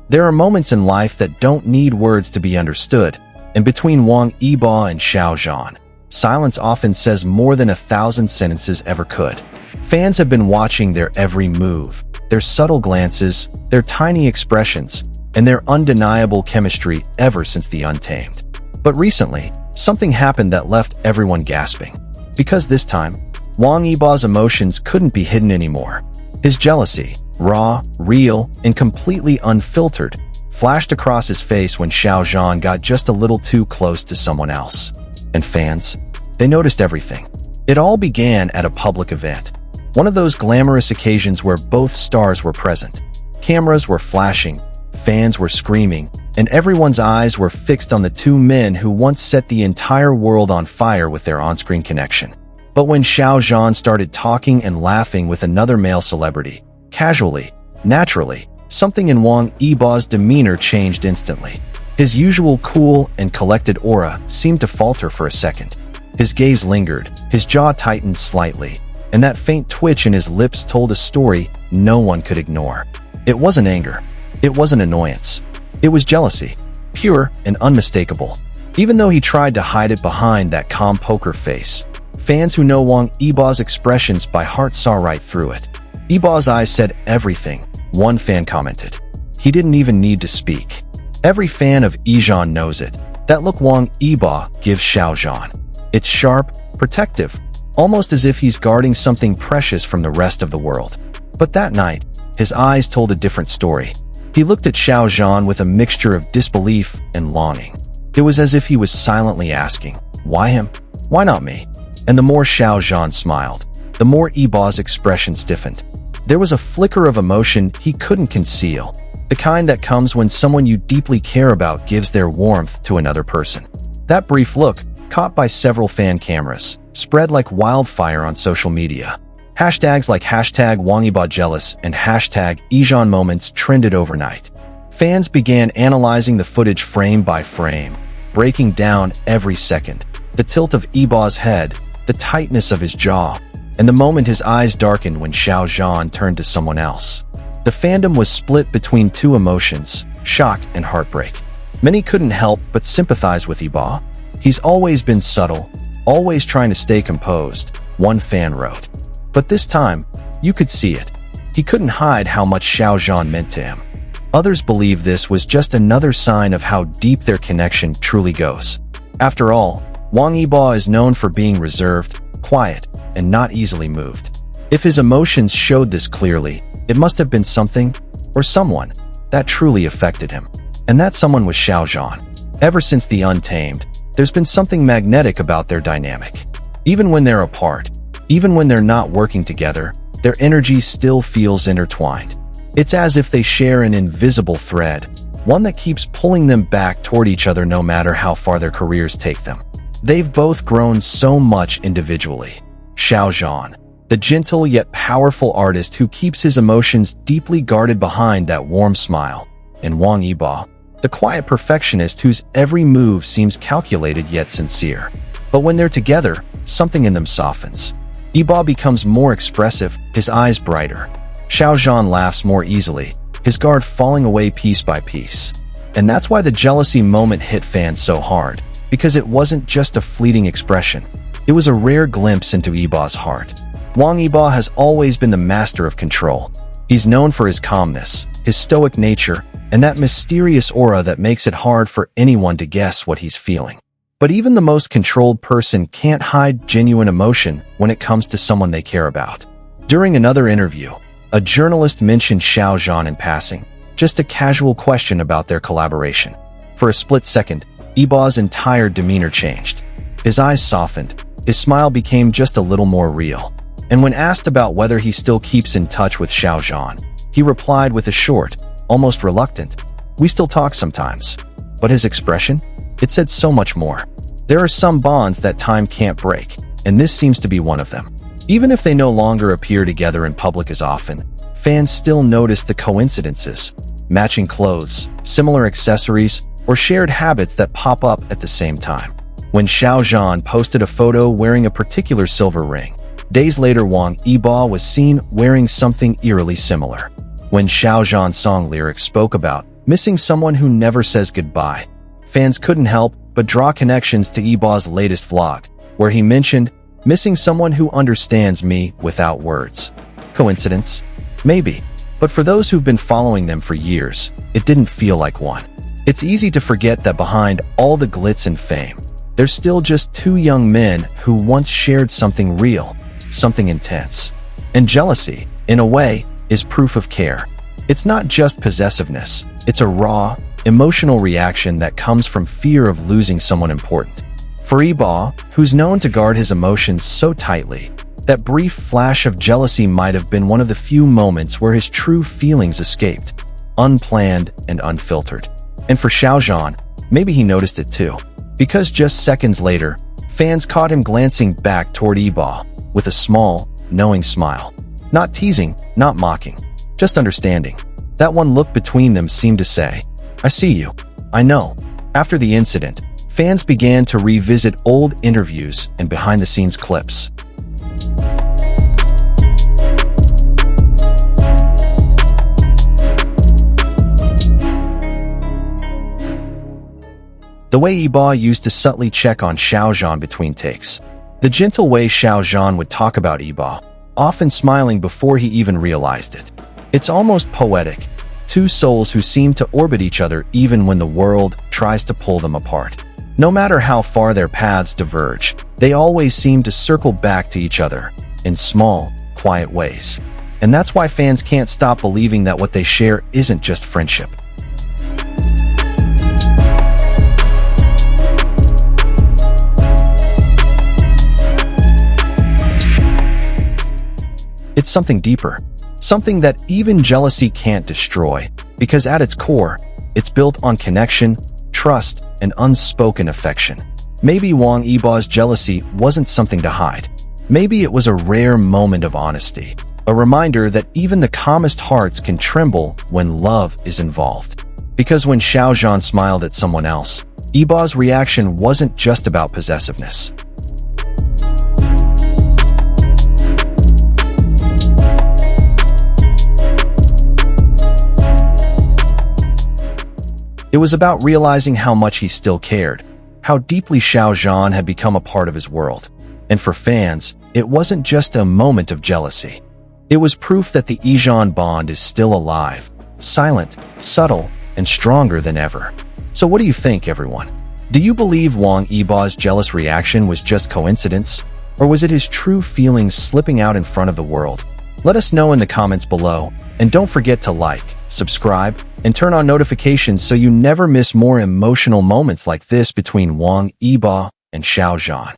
There are moments in life that don't need words to be understood, and between Wang Yibo and Xiao Zhan, silence often says more than 1,000 sentences ever could. Fans have been watching their every move, their subtle glances, their tiny expressions, and their undeniable chemistry ever since the Untamed. But recently, something happened that left everyone gasping. Because this time, Wang Yibo's emotions couldn't be hidden anymore. His jealousy, raw, real, and completely unfiltered, flashed across his face when Xiao Zhan got just a little too close to someone else. And fans, they noticed everything. It all began at a public event. One of those glamorous occasions where both stars were present. Cameras were flashing, fans were screaming, and everyone's eyes were fixed on the two men who once set the entire world on fire with their on-screen connection. But when Xiao Zhan started talking and laughing with another male celebrity, casually, naturally, something in Wang Yibo's demeanor changed instantly. His usual cool and collected aura seemed to falter for a second. His gaze lingered, his jaw tightened slightly, and that faint twitch in his lips told a story no one could ignore. It wasn't anger. It wasn't annoyance. It was jealousy, pure and unmistakable. Even though he tried to hide it behind that calm poker face, fans who know Wang Yibo's expressions by heart saw right through it. Yibo's eyes said everything, one fan commented. He didn't even need to speak. Every fan of YiZhan knows it. That look Wang Yibo gives Xiao Zhan. It's sharp, protective, almost as if he's guarding something precious from the rest of the world. But that night, his eyes told a different story. He looked at Xiao Zhan with a mixture of disbelief and longing. It was as if he was silently asking, why him? Why not me? And the more Xiao Zhan smiled, the more Yibo's expression stiffened. There was a flicker of emotion he couldn't conceal, the kind that comes when someone you deeply care about gives their warmth to another person. That brief look, caught by several fan cameras, spread like wildfire on social media. Hashtags like #WangYiboJealous and #YiZhanMoments trended overnight. Fans began analyzing the footage frame by frame, breaking down every second. The tilt of Yibo's head, the tightness of his jaw, and the moment his eyes darkened when Xiao Zhan turned to someone else. The fandom was split between two emotions, shock and heartbreak. Many couldn't help but sympathize with Yibo. He's always been subtle, always trying to stay composed, one fan wrote. But this time, you could see it. He couldn't hide how much Xiao Zhan meant to him. Others believe this was just another sign of how deep their connection truly goes. After all, Wang Yibo is known for being reserved, quiet, and not easily moved. If his emotions showed this clearly, it must have been something, or someone, that truly affected him. And that someone was Xiao Zhan. Ever since the Untamed, there's been something magnetic about their dynamic. Even when they're apart, even when they're not working together, their energy still feels intertwined. It's as if they share an invisible thread, one that keeps pulling them back toward each other no matter how far their careers take them. They've both grown so much individually. Xiao Zhan, the gentle yet powerful artist who keeps his emotions deeply guarded behind that warm smile, and Wang Yibo, the quiet perfectionist whose every move seems calculated yet sincere. But when they're together, something in them softens. Yibo becomes more expressive, his eyes brighter. Xiao Zhan laughs more easily, his guard falling away piece by piece. And that's why the jealousy moment hit fans so hard, because it wasn't just a fleeting expression. It was a rare glimpse into Yibo's heart. Wang Yibo has always been the master of control. He's known for his calmness, his stoic nature, and that mysterious aura that makes it hard for anyone to guess what he's feeling. But even the most controlled person can't hide genuine emotion when it comes to someone they care about. During another interview, a journalist mentioned Xiao Zhan in passing, just a casual question about their collaboration. For a split second, Yibo's entire demeanor changed. His eyes softened, his smile became just a little more real. And when asked about whether he still keeps in touch with Xiao Zhan, he replied with a short, almost reluctant, "We still talk sometimes." But his expression? It said so much more. There are some bonds that time can't break, and this seems to be one of them. Even if they no longer appear together in public as often, fans still notice the coincidences, matching clothes, similar accessories, or shared habits that pop up at the same time. When Xiao Zhan posted a photo wearing a particular silver ring, days later Wang Yibo was seen wearing something eerily similar. When Xiao Zhan's song lyrics spoke about missing someone who never says goodbye. Fans couldn't help but draw connections to Yibo's latest vlog, where he mentioned, "Missing someone who understands me without words." Coincidence? Maybe. But for those who've been following them for years, it didn't feel like one. It's easy to forget that behind all the glitz and fame, there's still just two young men who once shared something real, something intense. And jealousy, in a way, is proof of care. It's not just possessiveness. It's a raw, emotional reaction that comes from fear of losing someone important. For Yibo, who's known to guard his emotions so tightly, that brief flash of jealousy might have been one of the few moments where his true feelings escaped, unplanned and unfiltered. And for Xiao Zhan, maybe he noticed it too, because just seconds later, fans caught him glancing back toward Yibo with a small, knowing smile. Not teasing, not mocking, just understanding. That one look between them seemed to say, "I see you. I know." After the incident, fans began to revisit old interviews and behind-the-scenes clips. The way Yibo used to subtly check on Xiao Zhan between takes. The gentle way Xiao Zhan would talk about Yibo, often smiling before he even realized it. It's almost poetic. Two souls who seem to orbit each other even when the world tries to pull them apart. No matter how far their paths diverge, they always seem to circle back to each other in small, quiet ways. And that's why fans can't stop believing that what they share isn't just friendship. It's something deeper, something that even jealousy can't destroy, because at its core, it's built on connection, trust, and unspoken affection. Maybe Wang Yibo's jealousy wasn't something to hide. Maybe it was a rare moment of honesty, a reminder that even the calmest hearts can tremble when love is involved. Because when Xiao Zhan smiled at someone else, Yibo's reaction wasn't just about possessiveness. It was about realizing how much he still cared, how deeply Xiao Zhan had become a part of his world. And for fans, it wasn't just a moment of jealousy. It was proof that the YiZhan bond is still alive, silent, subtle, and stronger than ever. So what do you think, everyone? Do you believe Wang Yibo's jealous reaction was just coincidence? Or was it his true feelings slipping out in front of the world? Let us know in the comments below, and don't forget to like, subscribe, and turn on notifications so you never miss more emotional moments like this between Wang Yibo and Xiao Zhan.